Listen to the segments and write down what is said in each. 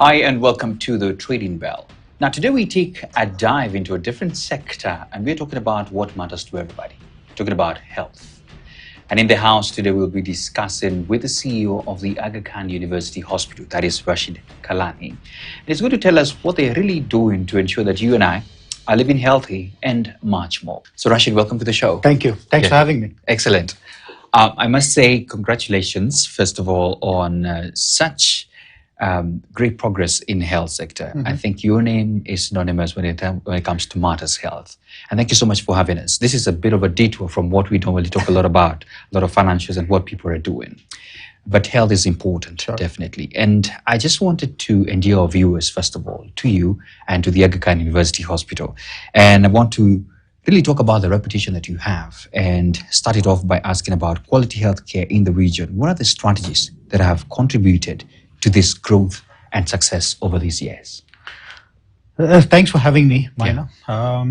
Hi, and welcome to the Trading Bell. Now, today we take a dive into a different sector, and we're talking about what matters to everybody. We're talking about health. And in the house today, we'll be discussing with the CEO of the Aga Khan University Hospital, that is Rashid Kalani. And he's going to tell us what they're really doing to ensure that you and I are living healthy and much more. So, Rashid, welcome to the show. Thank you. Thanks for having me. Excellent. I must say congratulations, first of all, on such great progress in the health sector. Mm-hmm. I think your name is synonymous when it comes to matters health. And thank you so much for having us. This is a bit of a detour from what we normally talk a lot about, a lot of financials and what people are doing. But health is important, sure. Definitely. And I just wanted to endear our viewers, first of all, to you and to the Aga Khan University Hospital. And I want to really talk about the reputation that you have and start it off by asking about quality healthcare in the region. What are the strategies that have contributed to this growth and success over these years? Thanks for having me, Maina. Yeah.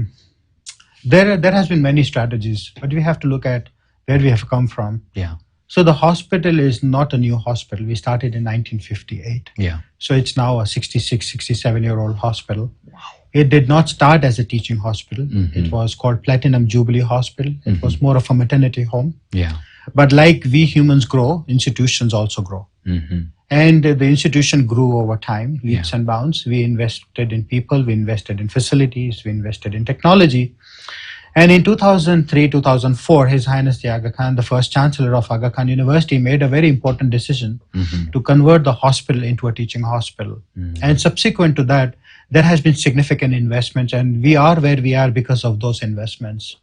There has been many strategies, but we have to look at where we have come from. Yeah. So the hospital is not a new hospital. We started in 1958. Yeah. So it's now a 66, 67-year-old hospital. Wow. It did not start as a teaching hospital. Mm-hmm. It was called Platinum Jubilee Hospital. It mm-hmm. was more of a maternity home. Yeah. But like we humans grow, institutions also grow. Mm-hmm. And the institution grew over time, leaps and bounds. We invested in people, we invested in facilities, we invested in technology. And in 2003, 2004, His Highness the Aga Khan, the first Chancellor of Aga Khan University, made a very important decision mm-hmm. to convert the hospital into a teaching hospital. Mm-hmm. And subsequent to that, there has been significant investments, and we are where we are because of those investments.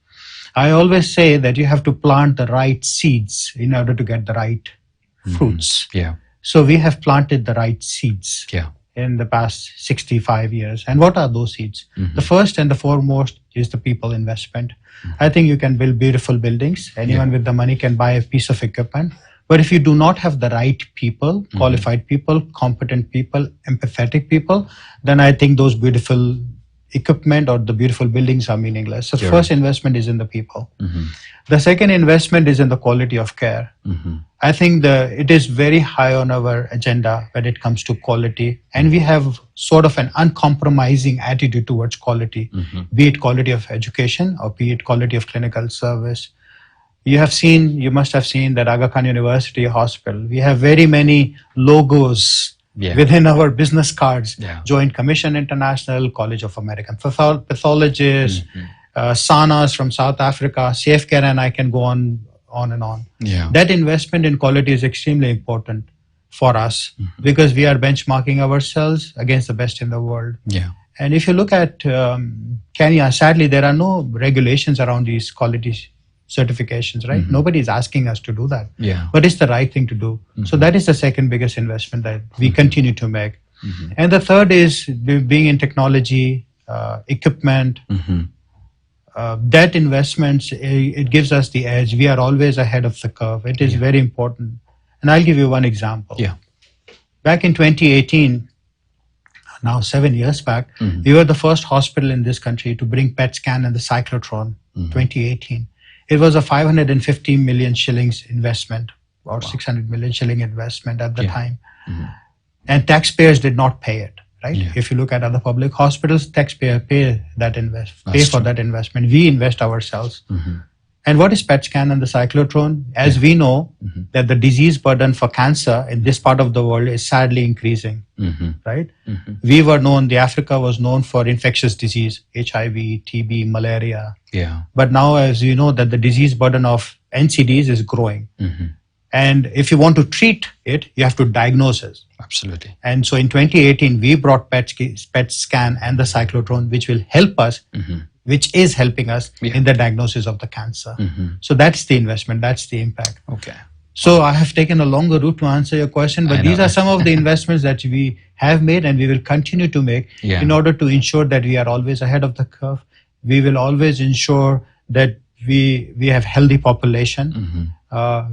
I always say that you have to plant the right seeds in order to get the right mm-hmm. fruits. Yeah. So we have planted the right seeds in the past 65 years. And what are those seeds? Mm-hmm. The first and the foremost is the people investment. Mm-hmm. I think you can build beautiful buildings. Anyone with the money can buy a piece of equipment. But if you do not have the right people, mm-hmm. qualified people, competent people, empathetic people, then I think those beautiful equipment or the beautiful buildings are meaningless. So first investment is in the people. Mm-hmm. The second investment is in the quality of care. Mm-hmm. I think it is very high on our agenda when it comes to quality. And we have sort of an uncompromising attitude towards quality, mm-hmm. be it quality of education or be it quality of clinical service. You must have seen that Aga Khan University Hospital, we have very many logos within our business cards. Joint Commission International, College of American Pathologists, mm-hmm. SANAs from South Africa, Safecare, and I can go on and on. Yeah. That investment in quality is extremely important for us mm-hmm. because we are benchmarking ourselves against the best in the world. Yeah. And if you look at Kenya, sadly, there are no regulations around these quality certifications, right? Mm-hmm. Nobody is asking us to do that. Yeah. But it's the right thing to do. Mm-hmm. So that is the second biggest investment that we mm-hmm. continue to make. Mm-hmm. And the third is being in technology, equipment. Mm-hmm. That investments, it gives us the edge. We are always ahead of the curve. It is very important. And I'll give you one example. Yeah. Back in 2018, now 7 years back, mm-hmm. we were the first hospital in this country to bring PET scan and the cyclotron, mm-hmm. 2018. It was a 550 million shillings investment or 600 million shilling investment at the time. Mm-hmm. And taxpayers did not pay it. Right? Yeah. If you look at other public hospitals, taxpayer pay for that investment. We invest ourselves. Mm-hmm. And what is PET scan and the cyclotron? As we know, mm-hmm. that the disease burden for cancer in this part of the world is sadly increasing. Mm-hmm. Right? Mm-hmm. Africa was known for infectious disease, HIV, TB, malaria. Yeah. But now, as you know, that the disease burden of NCDs is growing. Mm-hmm. And if you want to treat it, you have to diagnose it. Absolutely. And so in 2018, we brought PET scan and the cyclotron, which will help us, mm-hmm. which is helping us in the diagnosis of the cancer. Mm-hmm. So that's the investment, that's the impact. Okay. So I have taken a longer route to answer your question, but these are some of the investments that we have made and we will continue to make in order to ensure that we are always ahead of the curve. We will always ensure that we have healthy population. Mm-hmm.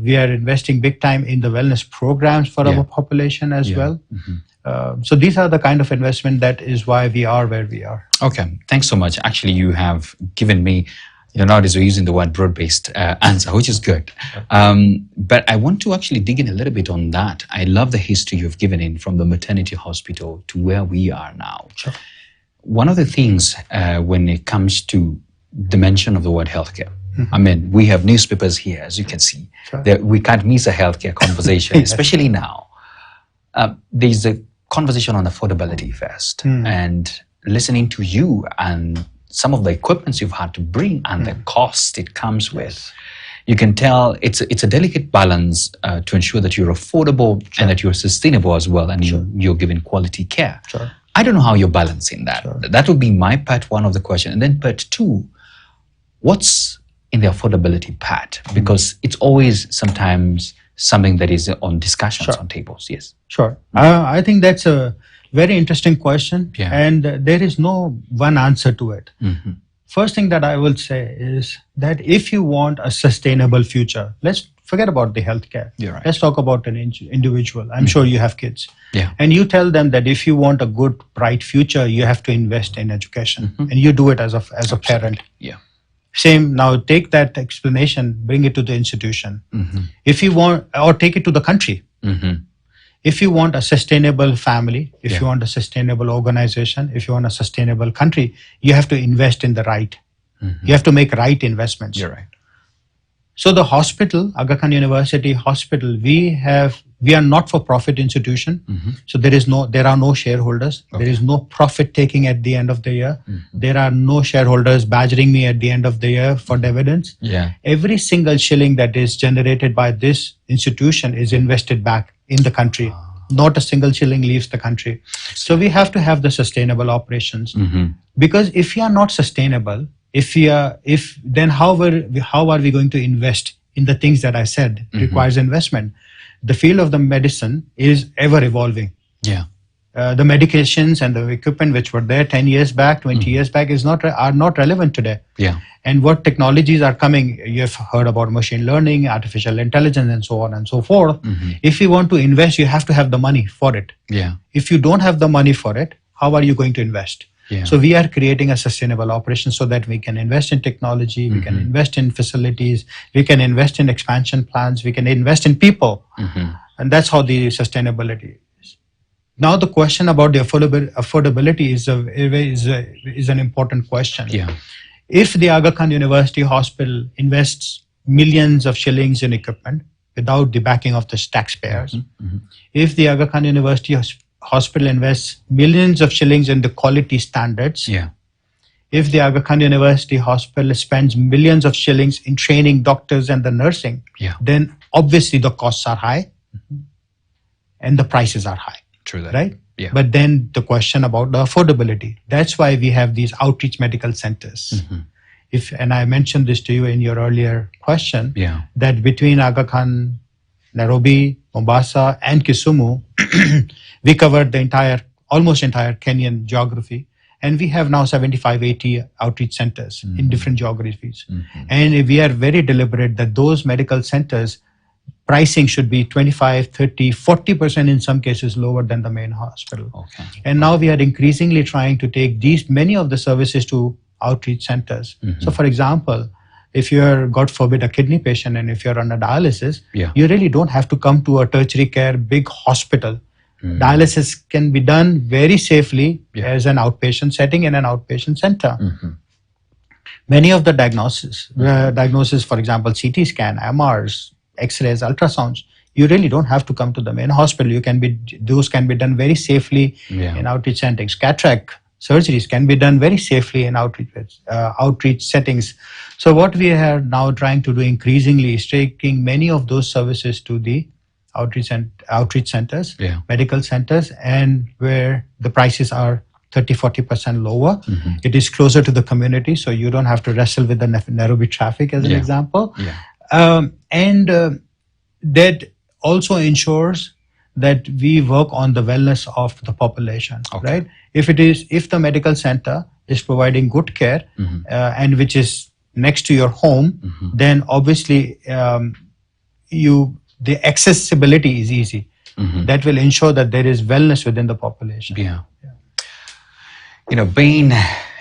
We are investing big time in the wellness programs for our population as well. Mm-hmm. So these are the kind of investment that is why we are where we are. Okay, thanks so much. Actually, you have given me You're nowadays using the word broad-based answer, which is good. But I want to actually dig in a little bit on that. I love the history you've given in from the maternity hospital to where we are now. Sure. One of the things when it comes to the mention of the word healthcare, I mean, we have newspapers here, as you can see, that we can't miss a healthcare conversation, especially now. There's a conversation on affordability first, and listening to you and some of the equipments you've had to bring and the cost it comes with. You can tell it's a delicate balance to ensure that you're affordable and that you're sustainable as well, and you're giving quality care. I don't know how you're balancing that. That would be my part one of the question. And then part two, what's in the affordability part? Because it's always sometimes something that is on discussions on tables. Yes. Sure. I think that's a very interesting question. And there is no one answer to it. First thing that I will say is that if you want a sustainable future, let's forget about the healthcare. Let's talk about an individual. I'm sure you have kids. And you tell them that if you want a good, bright future, you have to invest in education. And you do it as a parent. Same, now take that explanation, bring it to the institution. If you want, or take it to the country. If you want a sustainable family, if you want a sustainable organization, if you want a sustainable country, you have to invest in the right. You have to make right investments. You're right. So the hospital, Aga Khan University Hospital, we are not-for-profit institution. So there are no shareholders. There is no profit taking at the end of the year. There are no shareholders badgering me at the end of the year for dividends. Every single shilling that is generated by this institution is invested back in the country. Not a single shilling leaves the country. So we have to have the sustainable operations. Because if we are not sustainable, then how are we going to invest in the things that I said requires investment? The field of the medicine is ever evolving. The medications and the equipment which were there 10 years back, 20 years back are not relevant today. And what technologies are coming, you've heard about machine learning, artificial intelligence, and so on and so forth. If you want to invest, you have to have the money for it. If you don't have the money for it, how are you going to invest? So we are creating a sustainable operation so that we can invest in technology, we can invest in facilities, we can invest in expansion plans, we can invest in people. And that's how the sustainability is. Now the question about the affordability is an important question. If the Aga Khan University Hospital invests millions of shillings in equipment without the backing of the taxpayers, if the Aga Khan University Hospital invests millions of shillings in the quality standards, if the Aga Khan University Hospital spends millions of shillings in training doctors and the nursing, then obviously the costs are high and the prices are high. True that. Right? But then the question about the affordability. That's why we have these outreach medical centers. And I mentioned this to you in your earlier question, that between Aga Khan, Nairobi, Mombasa, and Kisumu, we covered the almost entire Kenyan geography. And we have now 75, 80 outreach centers in different geographies. And we are very deliberate that those medical centers, pricing should be 25, 30, 40% in some cases lower than the main hospital. And now we are increasingly trying to take many of the services to outreach centers. So for example, if you're, God forbid, a kidney patient and if you're on a dialysis, you really don't have to come to a tertiary care big hospital. Dialysis can be done very safely as an outpatient setting in an outpatient center. Many of the diagnosis, for example, CT scan, MRs, X-rays, ultrasounds, you really don't have to come to the main hospital. Those can be done very safely in outreach settings. Cataract surgeries can be done very safely in outreach settings. So what we are now trying to do increasingly is taking many of those services to the outreach centers, medical centers, and where the prices are 30-40% lower. It is closer to the community, so you don't have to wrestle with the Nairobi traffic as an example. And that also ensures that we work on the wellness of the population, right? If the medical center is providing good care and which is next to your home, then obviously the accessibility is easy. That will ensure that there is wellness within the population. You know, being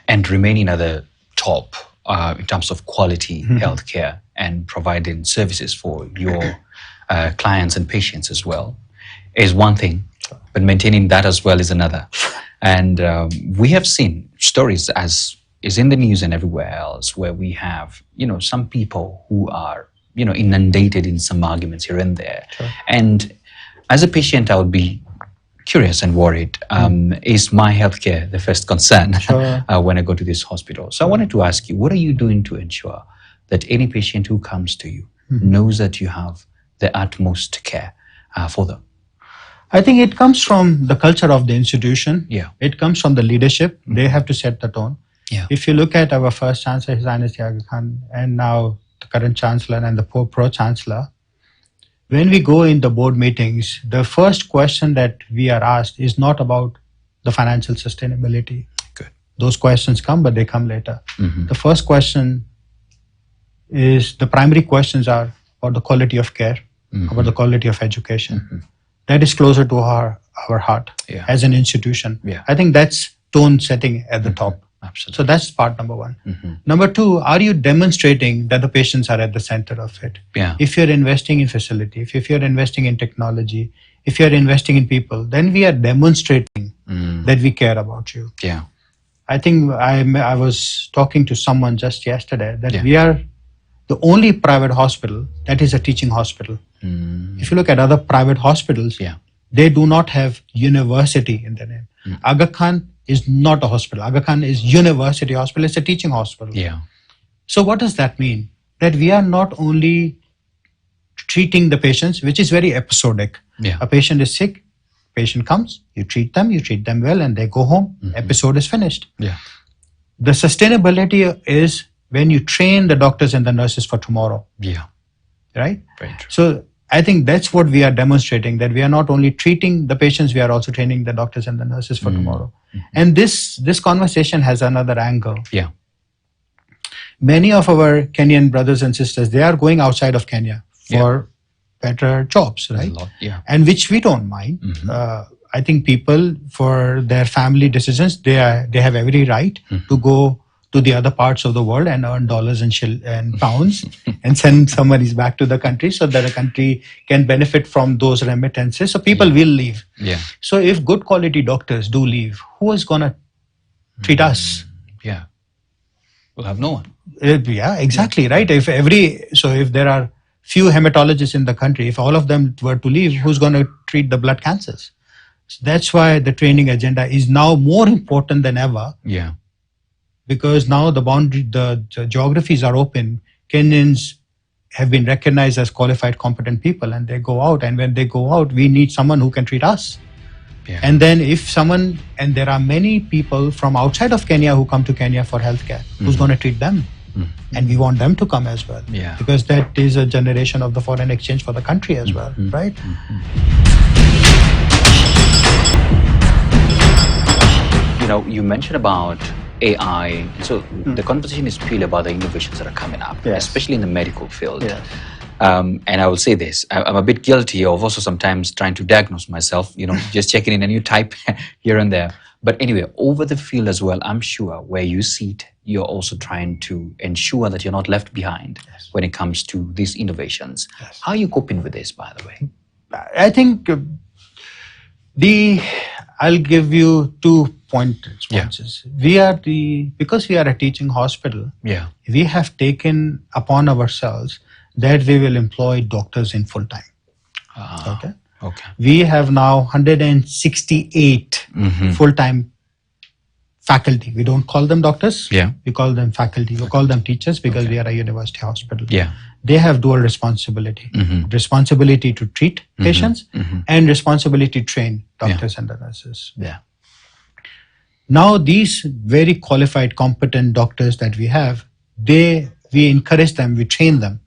and remaining at the top in terms of quality healthcare and providing services for your clients and patients as well is one thing, but maintaining that as well is another. And we have seen stories, as is in the news and everywhere else, where we have, some people who are, inundated in some arguments here and there. Sure. And as a patient, I would be curious and worried. Is my healthcare the first concern Sure. when I go to this hospital? So I wanted to ask you, what are you doing to ensure that any patient who comes to you knows that you have the utmost care for them? I think it comes from the culture of the institution. Yeah. It comes from the leadership. They have to set the tone. Yeah. If you look at our first Chancellor, His Highness Aga Khan, and now the current Chancellor and the Pro-Chancellor, when we go in the board meetings, the first question that we are asked is not about the financial sustainability. Good. Those questions come, but they come later. The first question is, the primary questions are about the quality of care, about the quality of education. That is closer to our heart as an institution. Yeah. I think that's tone setting at the top. Absolutely. So that's part number one. Number two, are you demonstrating that the patients are at the center of it? Yeah. If you're investing in facility, if you're investing in technology, if you're investing in people, then we are demonstrating that we care about you. Yeah. I think I was talking to someone just yesterday that we are the only private hospital that is a teaching hospital. If you look at other private hospitals, they do not have university in the name. Aga Khan is not a hospital. Aga Khan is university hospital. It's a teaching hospital. Yeah. So what does that mean? That we are not only treating the patients, which is very episodic. Yeah. A patient is sick, patient comes, you treat them well, and they go home. Episode is finished. Yeah. The sustainability is when you train the doctors and the nurses for tomorrow. Yeah. Right? Very true. So I think that's what we are demonstrating, that we are not only treating the patients, we are also training the doctors and the nurses for tomorrow. And this conversation has another angle. Yeah. Many of our Kenyan brothers and sisters, they are going outside of Kenya for better jobs, right? A lot. Yeah. And which we don't mind. I think people, for their family decisions, they have every right to go to the other parts of the world and earn dollars and pounds and send some monies back to the country so that the country can benefit from those remittances. So people will leave. Yeah. So if good quality doctors do leave, who is going to treat us? Yeah. We'll have no one. Yeah, exactly. Right. If there are few hematologists in the country, if all of them were to leave, who's going to treat the blood cancers? So that's why the training agenda is now more important than ever. Yeah. Because now the geographies are open. Kenyans have been recognized as qualified, competent people, and they go out. And when they go out, we need someone who can treat us. Yeah. And then and there are many people from outside of Kenya who come to Kenya for healthcare. Who's going to treat them? And we want them to come as well. Yeah. Because that is a generation of the foreign exchange for the country as well, right? You mentioned about AI. So the conversation is purely about the innovations that are coming up, especially in the medical field. Yes. And I will say this, I'm a bit guilty of also sometimes trying to diagnose myself, just checking in a new type here and there. But anyway, over the field as well, I'm sure where you sit, you're also trying to ensure that you're not left behind when it comes to these innovations. Yes. How are you coping with this, by the way? I think I'll give you 2 responses. Because we are a teaching hospital, we have taken upon ourselves that we will employ doctors in full time. Okay. We have now 168 full-time faculty. We don't call them doctors. We call them faculty. We call them teachers because we are a university hospital. They have dual responsibility. Responsibility to treat patients and responsibility to train doctors and the nurses. Now these very qualified, competent doctors that we have, we encourage them, we train them,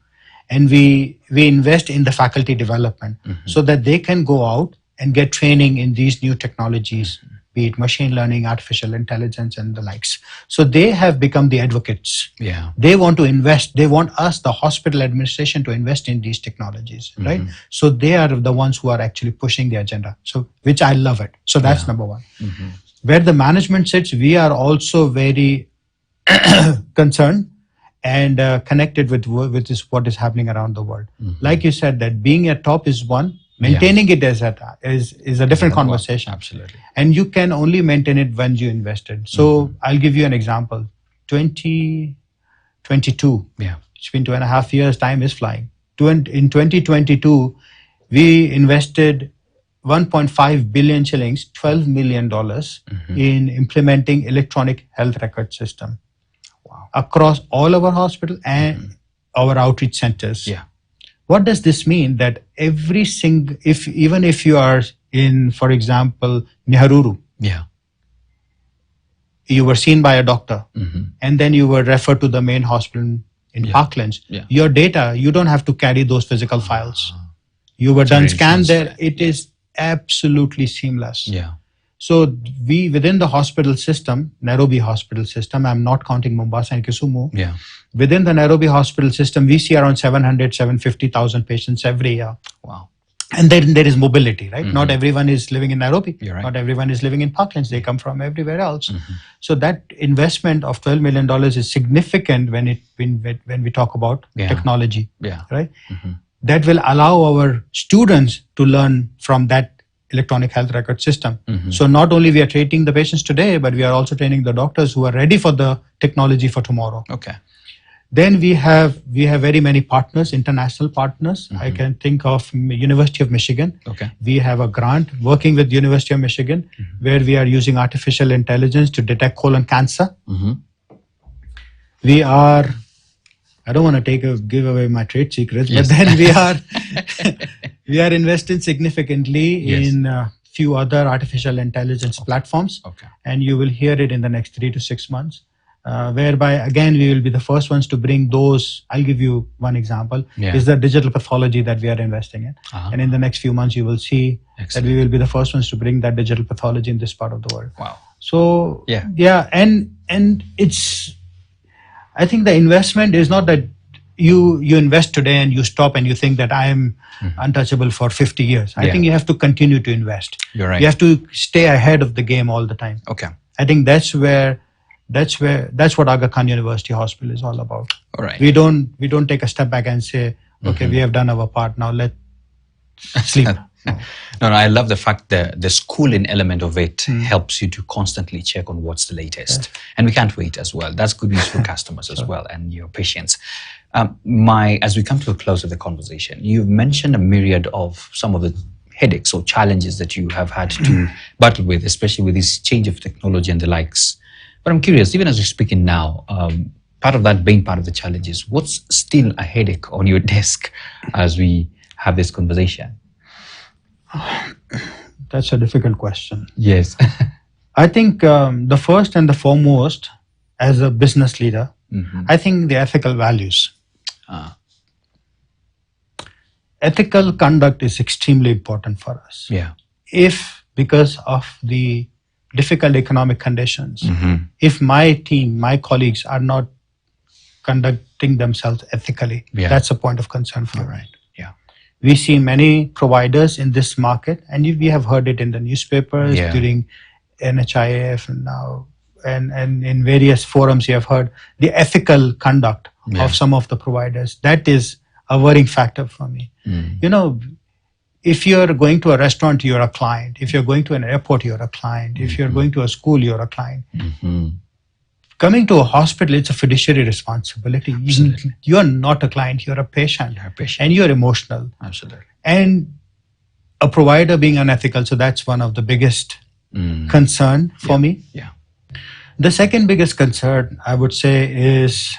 and we invest in the faculty development so that they can go out and get training in these new technologies, be it machine learning, artificial intelligence, and the likes. So they have become the advocates. They want to invest. They want us, the hospital administration, to invest in these technologies, right? So they are the ones who are actually pushing the agenda. So, which I love it. So that's number one. Where the management sits, we are also very concerned and connected with what is happening around the world. Like you said, that being at top is one, maintaining it is a different conversation. Absolutely. And you can only maintain it when you invested. So I'll give you an example. 2022. Yeah. It's been 2.5 years. Time is flying. In 2022, we invested 1.5 billion shillings, $12 million in implementing electronic health record system across all our hospital and our outreach centers. Yeah. What does this mean? That every single, even if you are in, for example, Nehru, you were seen by a doctor, and then you were referred to the main hospital in Parklands. Your data, you don't have to carry those physical files. You were done scanned there. It is absolutely seamless. Yeah. So we, within the hospital system, Nairobi hospital system, I'm not counting Mombasa and Kisumu. Yeah. Within the Nairobi hospital system, we see around 750,000 patients every year. Wow. And then there is mobility, right? Not everyone is living in Nairobi. You're right. Not everyone is living in Parklands. They come from everywhere else. So that investment of $12 million is significant when we talk about technology, right? That will allow our students to learn from that electronic health record system. So not only we are training the patients today, but we are also training the doctors who are ready for the technology for tomorrow. Okay. Then we have very many partners, international partners. I can think of University of Michigan. Okay. We have a grant working with University of Michigan where we are using artificial intelligence to detect colon cancer. We are, I don't want to give away my trade secrets, but then we are investing significantly in a few other artificial intelligence platforms. Okay. And you will hear it in the next 3 to 6 months. Whereby, again, we will be the first ones to bring those. I'll give you one example. Is the digital pathology that we are investing in. And in the next few months, you will see that we will be the first ones to bring that digital pathology in this part of the world. Wow. So, and it's, I think the investment is not that you invest today and you stop and you think that I am untouchable for 50 years. I think you have to continue to invest. You're right. You have to stay ahead of the game all the time. Okay. I think that's what Aga Khan University Hospital is all about. All right. We don't take a step back and say, okay, we have done our part, now let's sleep. No, I love the fact that the schooling element of it helps you to constantly check on what's the latest. And we can't wait as well. That's good news for customers as well and your patients. As we come to a close of the conversation, you've mentioned a myriad of some of the headaches or challenges that you have had to battle with, especially with this change of technology and the likes. But I'm curious, even as we're speaking now, part of that being part of the challenges, what's still a headache on your desk as we have this conversation? That's a difficult question. Yes. I think the first and the foremost, as a business leader, I think the ethical values. Ethical conduct is extremely important for us. Yeah. If because of the difficult economic conditions, if my team, my colleagues are not conducting themselves ethically, that's a point of concern for us. Right. Yeah. We see many providers in this market, and we have heard it in the newspapers during NHIF and now, and in various forums you have heard the ethical conduct of some of the providers. That is a worrying factor for me. You know, if you're going to a restaurant, you're a client. If you're going to an airport, you're a client. If you're going to a school, you're a client. Coming to a hospital, it's a fiduciary responsibility. You're not a client, you're a patient. You're a patient. And you're emotional. Absolutely. And a provider being unethical, so that's one of the biggest concern for me. Yeah. The second biggest concern, I would say, is,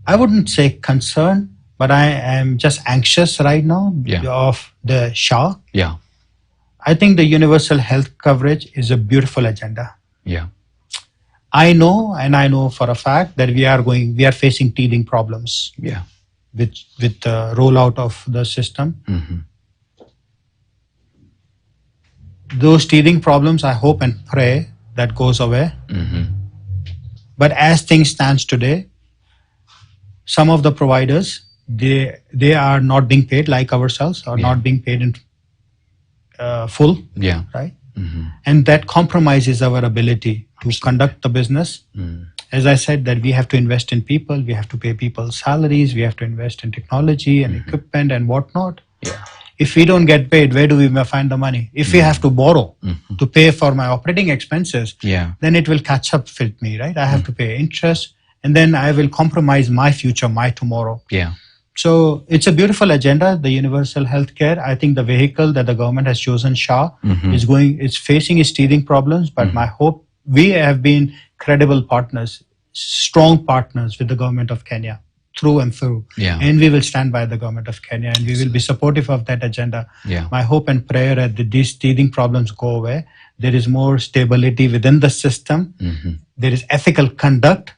I wouldn't say concern, but I am just anxious right now of the SHA. Yeah. I think the universal health coverage is a beautiful agenda. Yeah. I know for a fact that we are facing teething problems. Yeah. With the rollout of the system. Those teething problems, I hope and pray that goes away. But as things stands today, some of the providers, they are not being paid like ourselves, or not being paid in full. Yeah. Right. And that compromises our ability to conduct the business as I said, that we have to invest in people, we have to pay people's salaries, we have to invest in technology and equipment and whatnot. Yeah. If we don't get paid, where do we find the money? If we have to borrow to pay for my operating expenses, then it will catch up with me, right? I have to pay interest, and then I will compromise my future, my tomorrow. Yeah. So it's a beautiful agenda, the universal healthcare. I think the vehicle that the government has chosen, Shah, is facing its teething problems. But my hope, we have been credible partners, strong partners with the government of Kenya through and through. And we will stand by the government of Kenya, and we will be supportive of that agenda. My hope and prayer is that these teething problems go away. There is more stability within the system. There is ethical conduct.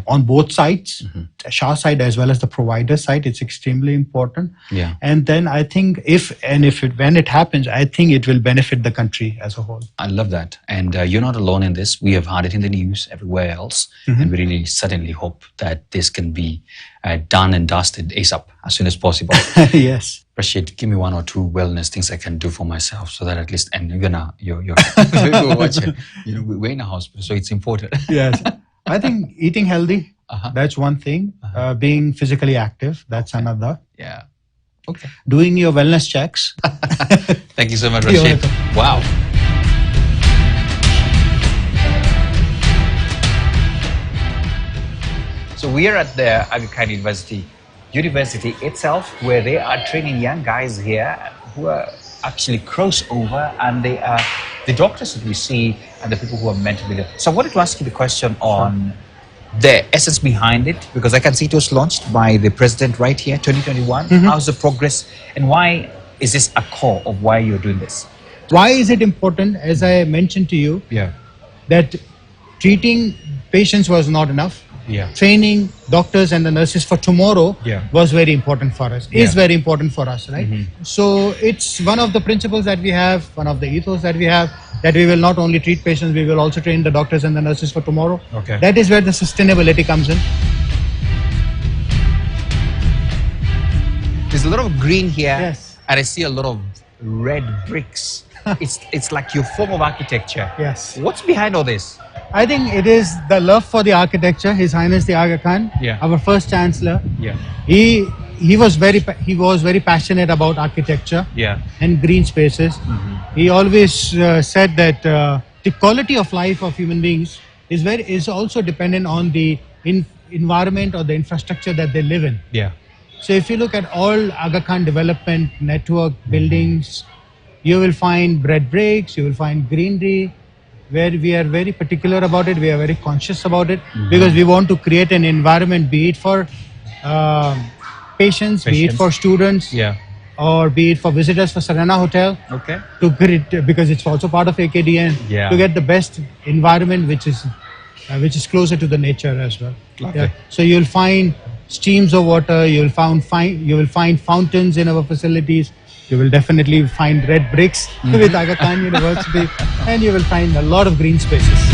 On both sides, Shah side as well as the provider side, it's extremely important. And then I think when it happens, I think it will benefit the country as a whole. I love that. And you're not alone in this. We have heard it in the news everywhere else. And we really certainly hope that this can be done and dusted ASAP as soon as possible. Yes. Rashid, give me one or two wellness things I can do for myself so that at least, and you're watching, we're in a hospital, so it's important. Yes. I think eating healthy, that's one thing. Being physically active, that's another. Yeah. Okay. Doing your wellness checks. Thank you so much, Rashid. Wow. So we are at the Aga Khan University itself, where they are training young guys here who are actually crossover, and they are the doctors that we see and the people who are meant to be there. So I wanted to ask you the question on the essence behind it, because I can see it was launched by the president right here, 2021. How's the progress, and why is this a core of why you're doing this? Why is it important? As I mentioned to you, that treating patients was not enough. Training doctors and the nurses for tomorrow was very important for us, is very important for us, right? So it's one of the principles that we have, one of the ethos that we have, that we will not only treat patients, we will also train the doctors and the nurses for tomorrow. That is where the sustainability comes in. There's a lot of green here, and I see a lot of red bricks. It's like your form of architecture. What's behind all this? I think it is the love for the architecture. His Highness the Aga Khan, our first Chancellor. He was very passionate about architecture and green spaces. He always said that the quality of life of human beings is also dependent on the environment or the infrastructure that they live in. So if you look at all Aga Khan development network buildings, you will find red bricks, you will find greenery, where we are very particular about it, we are very conscious about it, because we want to create an environment, be it for patients, be it for students, or be it for visitors for Sarana Hotel, because it's also part of AKDN, to get the best environment which is closer to the nature as well. So you'll find streams of water, you will find fountains in our facilities. You will definitely find red bricks with Aga Khan University, and you will find a lot of green spaces.